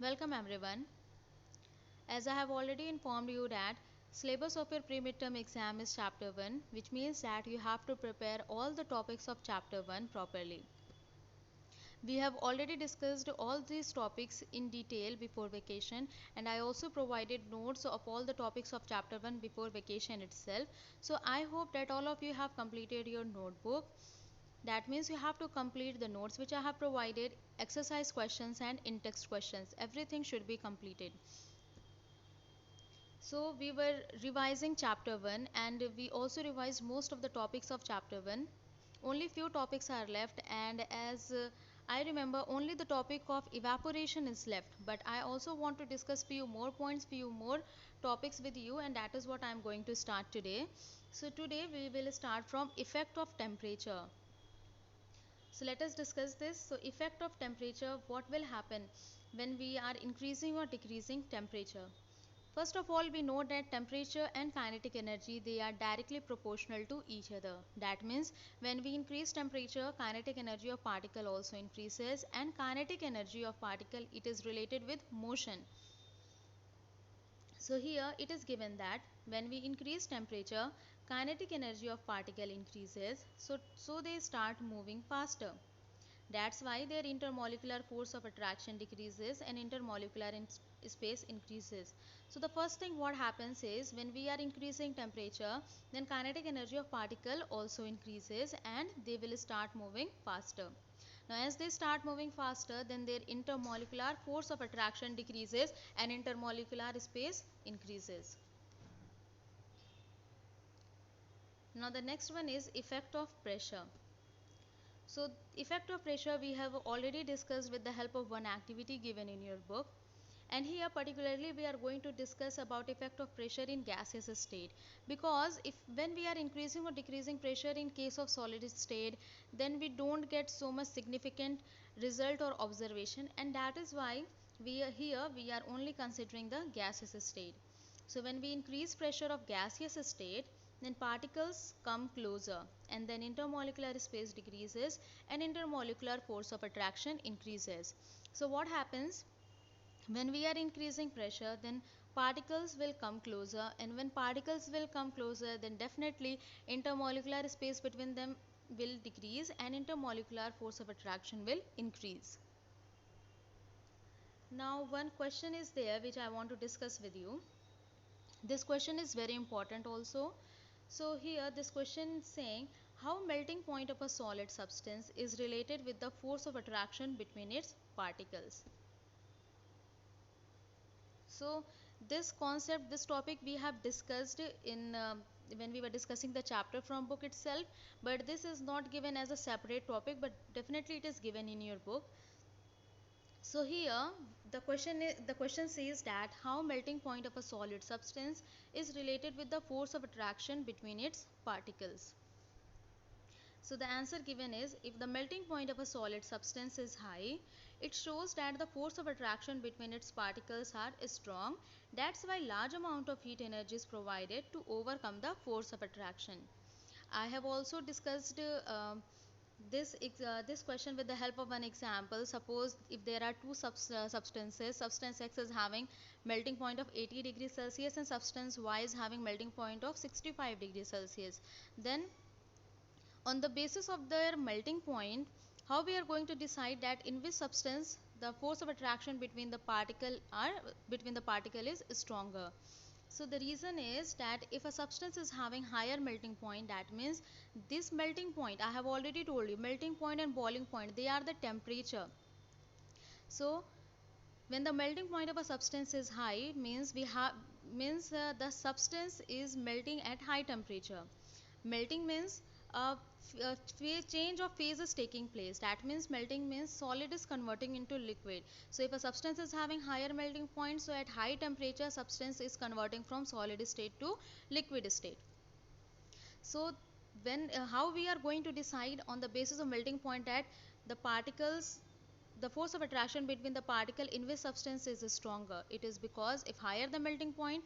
Welcome everyone. As I have already informed you that syllabus of your pre-midterm exam is chapter 1, which means that you have to prepare all the topics of chapter 1 properly. We have already discussed all these topics in detail before vacation, and I also provided notes of all the topics of chapter 1 before vacation itself. So I hope that all of you have completed your notebook. That means you have to complete the notes which I have provided, exercise questions and in-text questions. Everything should be completed. So we were revising chapter 1 and we also revised most of the topics of chapter 1. Only few topics are left, and as I remember, only the topic of evaporation is left, but I also want to discuss few more points, few more topics with you, and that is what I am going to start today. So today we will start from effect of temperature. So let us discuss this. So effect of temperature, what will happen when we are increasing or decreasing temperature? First of all, we know that temperature and kinetic energy, they are directly proportional to each other. That means when we increase temperature, kinetic energy of particle also increases, and kinetic energy of particle, it is related with motion. So here it is given that when we increase temperature, kinetic energy of particle increases, so they start moving faster. That's why their intermolecular force of attraction decreases and intermolecular space increases. So the first thing what happens is when we are increasing temperature, then kinetic energy of particle also increases and they will start moving faster. Now as they start moving faster, then their intermolecular force of attraction decreases and intermolecular space increases. Now the next one is effect of pressure. So effect of pressure we have already discussed with the help of one activity given in your book, and here particularly we are going to discuss about effect of pressure in gaseous state, because if when we are increasing or decreasing pressure in case of solid state, then we don't get so much significant result or observation, and that is why we are only considering the gaseous state. So when we increase pressure of gaseous state, then particles come closer and then intermolecular space decreases and intermolecular force of attraction increases. So what happens when we are increasing pressure, then particles will come closer, and when particles will come closer, then definitely intermolecular space between them will decrease and intermolecular force of attraction will increase. Now one question is there which I want to discuss with you. This question is very important also. So here this question is saying how melting point of a solid substance is related with the force of attraction between its particles. So this concept, this topic we have discussed in when we were discussing the chapter from book itself, but this is not given as a separate topic, but definitely it is given in your book. So here the question says that how melting point of a solid substance is related with the force of attraction between its particles. So the answer given is, if the melting point of a solid substance is high, it shows that the force of attraction between its particles are strong. That's why large amount of heat energy is provided to overcome the force of attraction. I have also discussed this question with the help of an example. Suppose if there are two substances, substance X is having melting point of 80 degrees Celsius and substance Y is having melting point of 65 degrees Celsius, then on the basis of their melting point, how we are going to decide that in which substance the force of attraction between the particle is stronger. So the reason is that if a substance is having higher melting point, that means this melting point, I have already told you, melting point and boiling point, they are the temperature. So when the melting point of a substance is high, means the substance is melting at high temperature. Melting means change of phase is taking place. That means melting means solid is converting into liquid. So if a substance is having higher melting point, so at high temperature substance is converting from solid state to liquid state. So when how we are going to decide on the basis of melting point that the force of attraction between the particle in which substance is stronger? It is because if higher the melting point,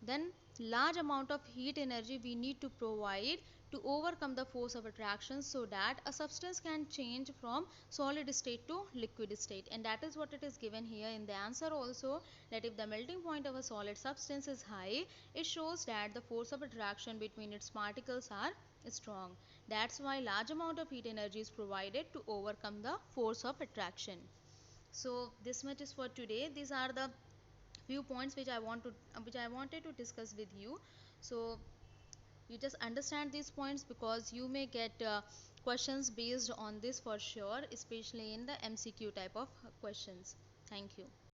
then large amount of heat energy we need to provide to overcome the force of attraction so that a substance can change from solid state to liquid state. And that is what it is given here in the answer also, that if the melting point of a solid substance is high, it shows that the force of attraction between its particles are strong. That's why large amount of heat energy is provided to overcome the force of attraction. So this much is for today. These are the few points which I wanted to discuss with you. So you just understand these points, because you may get questions based on this for sure, especially in the MCQ type of questions. Thank you.